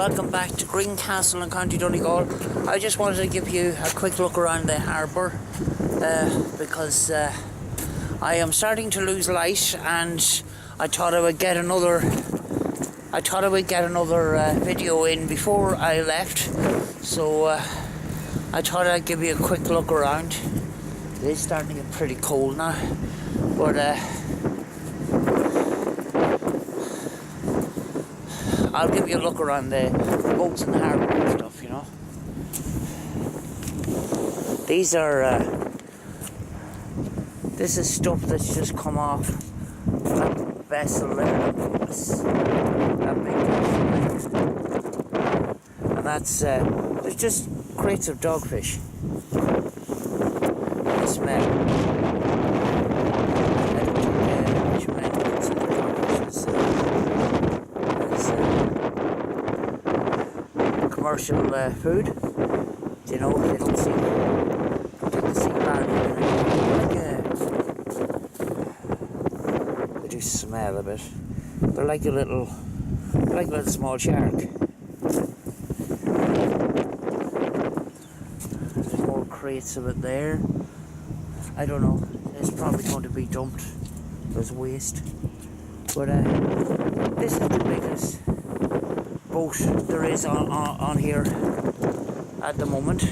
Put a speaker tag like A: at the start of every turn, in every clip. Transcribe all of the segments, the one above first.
A: Welcome back to Greencastle in County Donegal. I just wanted to give you a quick look around the harbour because I am starting to lose light, and I thought I would get another video in before I left. So I thought I'd give you a quick look around. It is starting to get pretty cold now, but I'll give you a look around the boats in the harbour and stuff, you know. These are, this is stuff that's just come off that vessel there. That big vessel there. And that's, there's just crates of dogfish. The smell. Commercial food, you know. You don't see sea value. They do smell a bit. They're like a little small shark. There's more crates of it there. I don't know. It's probably going to be dumped as waste. But this is the biggest boat there is on here at the moment.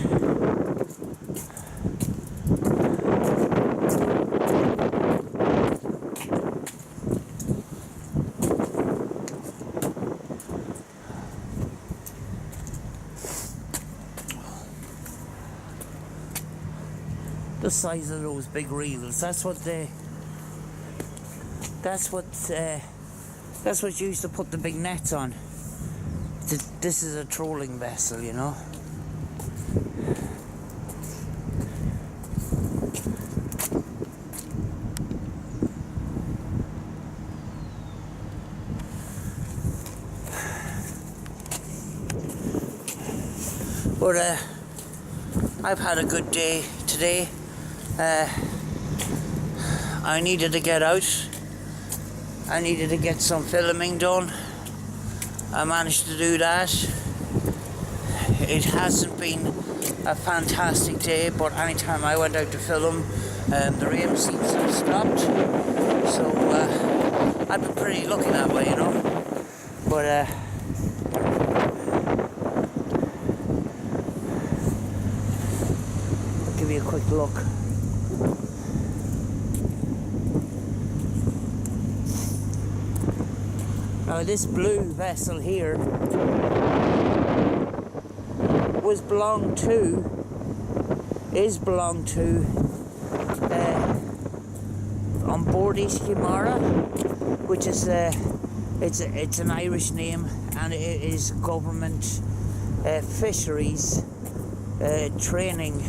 A: The size of those big reels, that's what used to put the big nets on. This is a trolling vessel, you know. But I've had a good day today. I needed to get out. I needed to get some filming done. I managed to do that. It hasn't been a fantastic day, but anytime I went out to film, the rain seems to have stopped. So I've been pretty lucky that way, you know. But I'll give you a quick look. Now this blue vessel here is belonged to on board Ishimara, which is it's an Irish name, and it is government fisheries training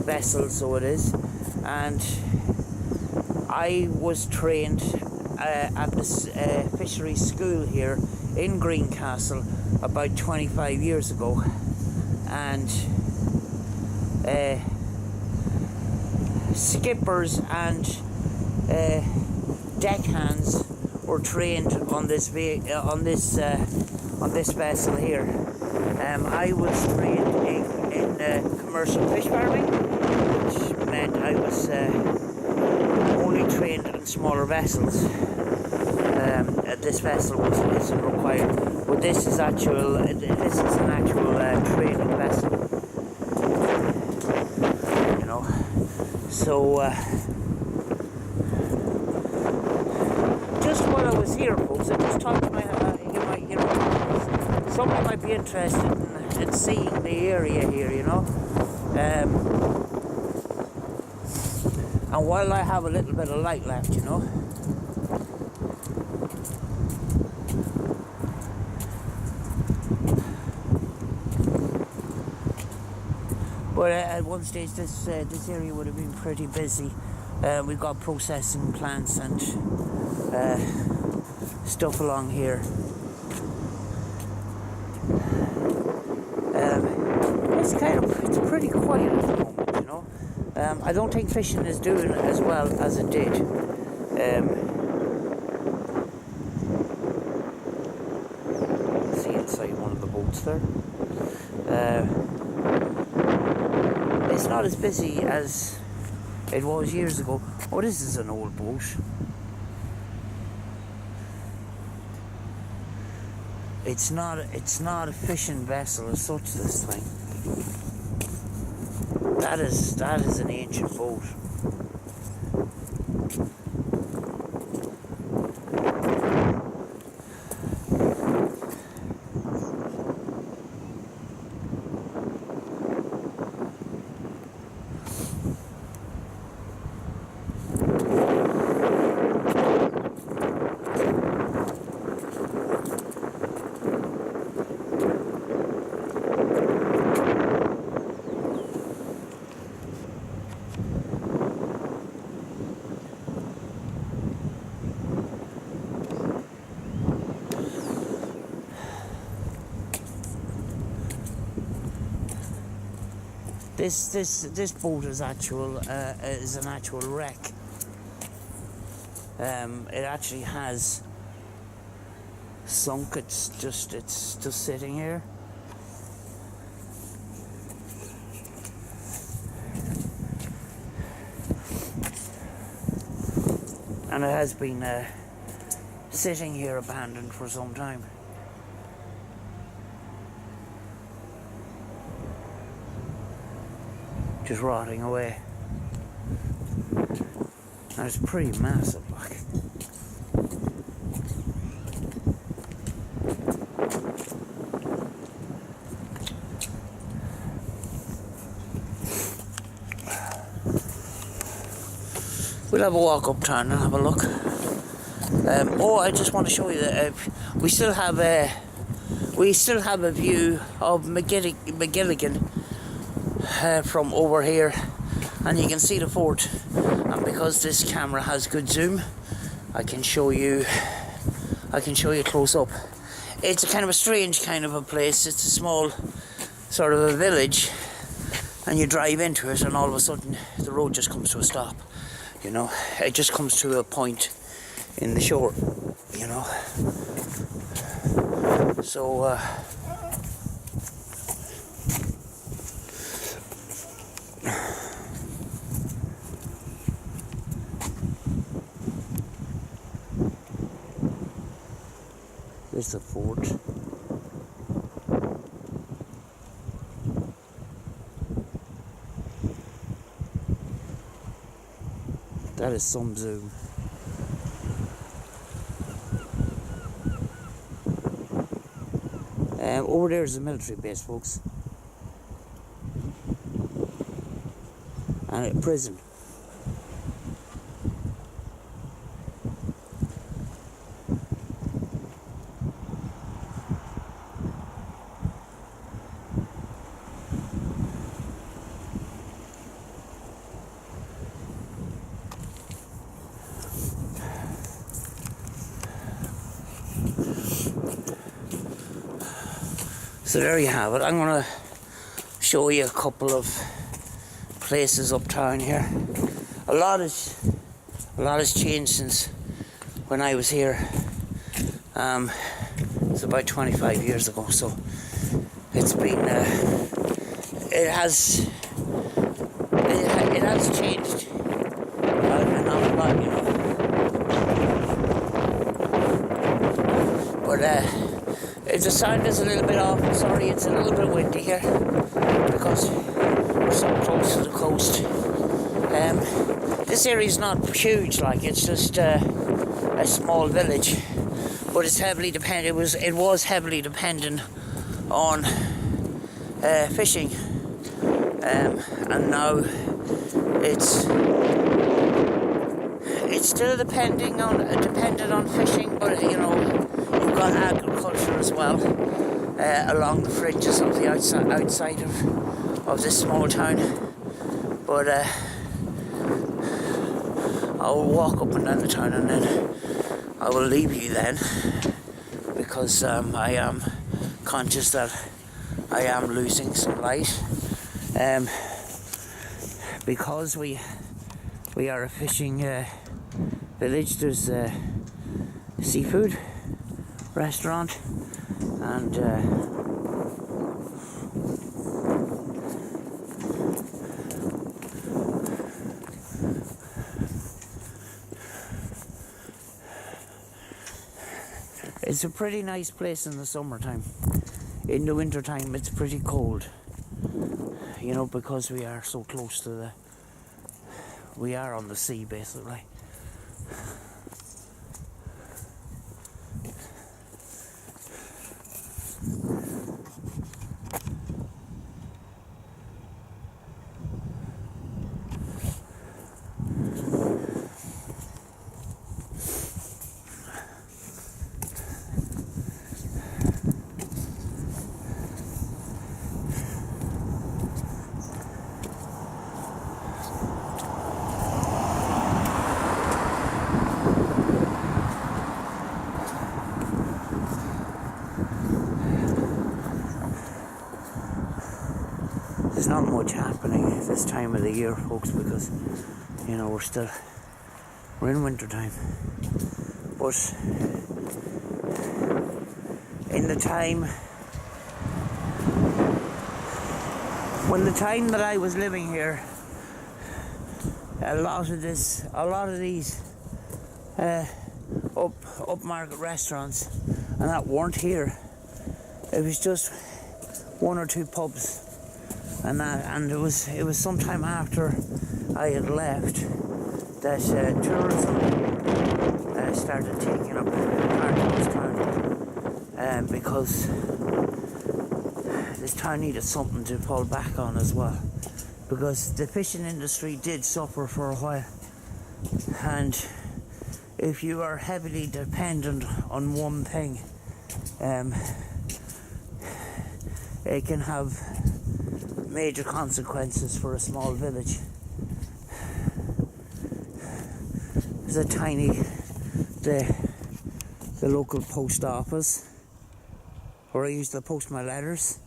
A: vessel, so it is. And I was trained at this Fishery School here in Greencastle about 25 years ago, and skippers and deckhands were trained on this vessel here. I was trained in commercial fish farming, which meant I was only trained on smaller vessels. This vessel isn't required, but this is an actual training vessel, you know. So just while I was here, folks, I just talked to my somebody might be interested in seeing the area here, you know. And while I have a little bit of light left, you know. But at one stage, this area would have been pretty busy. We've got processing plants and stuff along here. It's pretty quiet at the moment, you know. I don't think fishing is doing as well as it did. See, it's inside one of the boats there. It's not as busy as it was years ago. Oh, this is an old boat. It's not a fishing vessel as such, this thing. That is an ancient boat. This boat is an actual wreck. It actually has sunk. It's just sitting here. And it has been sitting here abandoned for some time. Just rotting away. And it's pretty massive, like. We'll have a walk uptown and have a look. Oh, I just want to show you that we still have a view of McGilligan. From over here, and you can see the fort, and because this camera has good zoom, I can show you close up. It's a kind of a strange kind of a place. It's a small sort of a village, and you drive into it and all of a sudden the road just comes to a stop, you know. It just comes to a point in the shore, you know. So there's the fort. That is some zoom. Over there is a military base, folks. And a prison. So there you have it. I'm going to show you a couple of places uptown here. A lot has changed since when I was here. It's about 25 years ago. So it's been it has changed an awful lot, you know. But if the sound is a little bit off, I'm sorry, it's a little bit windy here because we're so close to the coast. This area is not huge, like it's just a small village, but it's heavily dependent. It was heavily dependent on fishing, and now it's still dependent on fishing, but you know, you've got agriculture as well along the fringes of the outside of this small town. But I'll walk up and down the town, and then I will leave you then, because I am conscious that I am losing some light, because we are a fishing village. There's a seafood restaurant, and it's a pretty nice place in the summertime. In the wintertime it's pretty cold, you know, because we are so close to we are on the sea basically. There's not much happening this time of the year, folks, because, you know, we're in winter time. But in the time that I was living here, a lot of these upmarket restaurants and that weren't here. It was just one or two pubs. And it was sometime after I had left that tourism started taking up part of this town, because this town needed something to fall back on as well, because the fishing industry did suffer for a while, and if you are heavily dependent on one thing, it can have major consequences for a small village. There's a tiny, the local post office where I used to post my letters,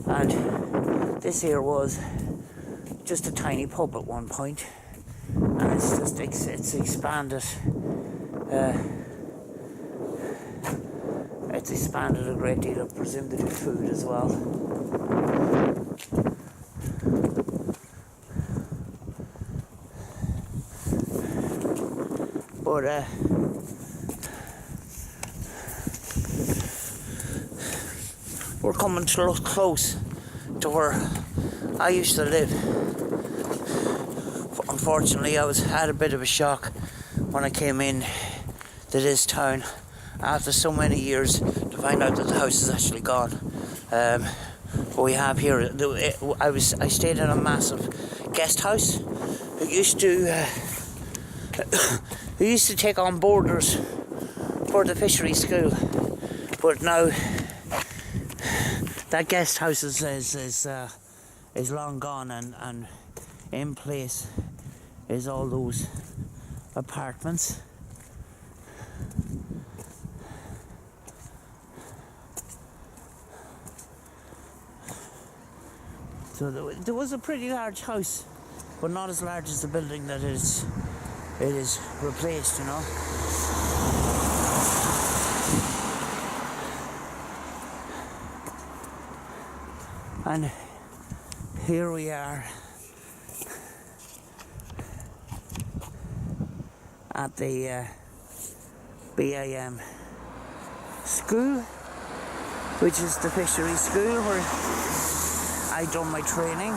A: and this here was just a tiny pub at one point, and it's expanded. It's expanded a great deal. I presume they do food as well. But we're coming close to where I used to live. Unfortunately, I had a bit of a shock when I came in to this town after so many years to find out that the house is actually gone. What we have here, I stayed in a massive guest house who used to take on boarders for the Fishery School, but now that guest house is long gone, and in place is all those apartments. So there was a pretty large house, but not as large as the building that it is replaced, you know. And here we are at the Baam School, which is the Fishery School where I done my training.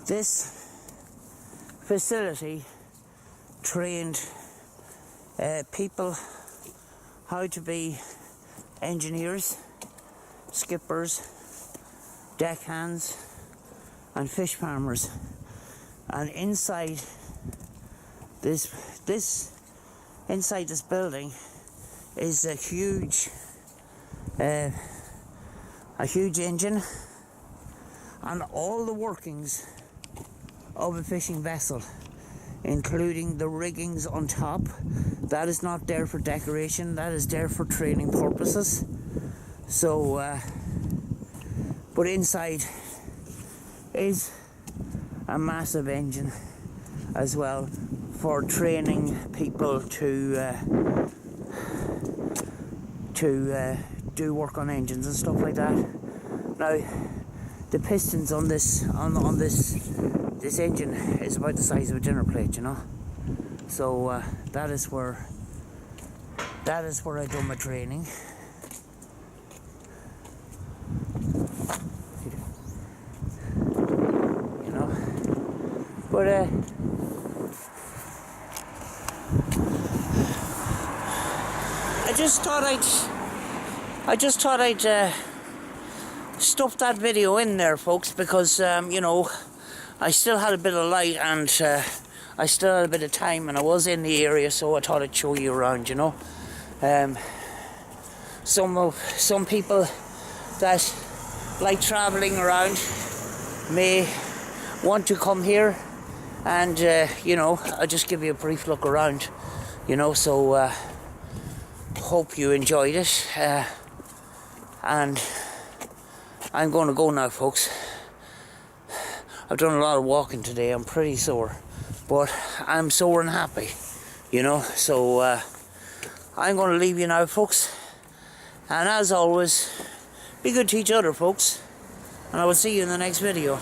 A: This facility trained people how to be engineers, skippers, deckhands, and fish farmers. And inside this building is a huge engine and all the workings of a fishing vessel, including the riggings on top. That is not there for decoration, that is there for training purposes. So but inside is a massive engine, as well for training people to do work on engines and stuff like that. Now, the pistons on this engine is about the size of a dinner plate, you know. So that is where I do my training. You know, but I just thought I'd stuff that video in there, folks, because you know, I still had a bit of light and I still had a bit of time, and I was in the area, so I thought I'd show you around, you know. Some people that like travelling around may want to come here, and you know, I'll just give you a brief look around, you know. So hope you enjoyed it, and I'm going to go now, folks. I've done a lot of walking today. I'm pretty sore, but I'm sore and happy, you know. So I'm going to leave you now, folks, and as always, be good to each other, folks, and I will see you in the next video.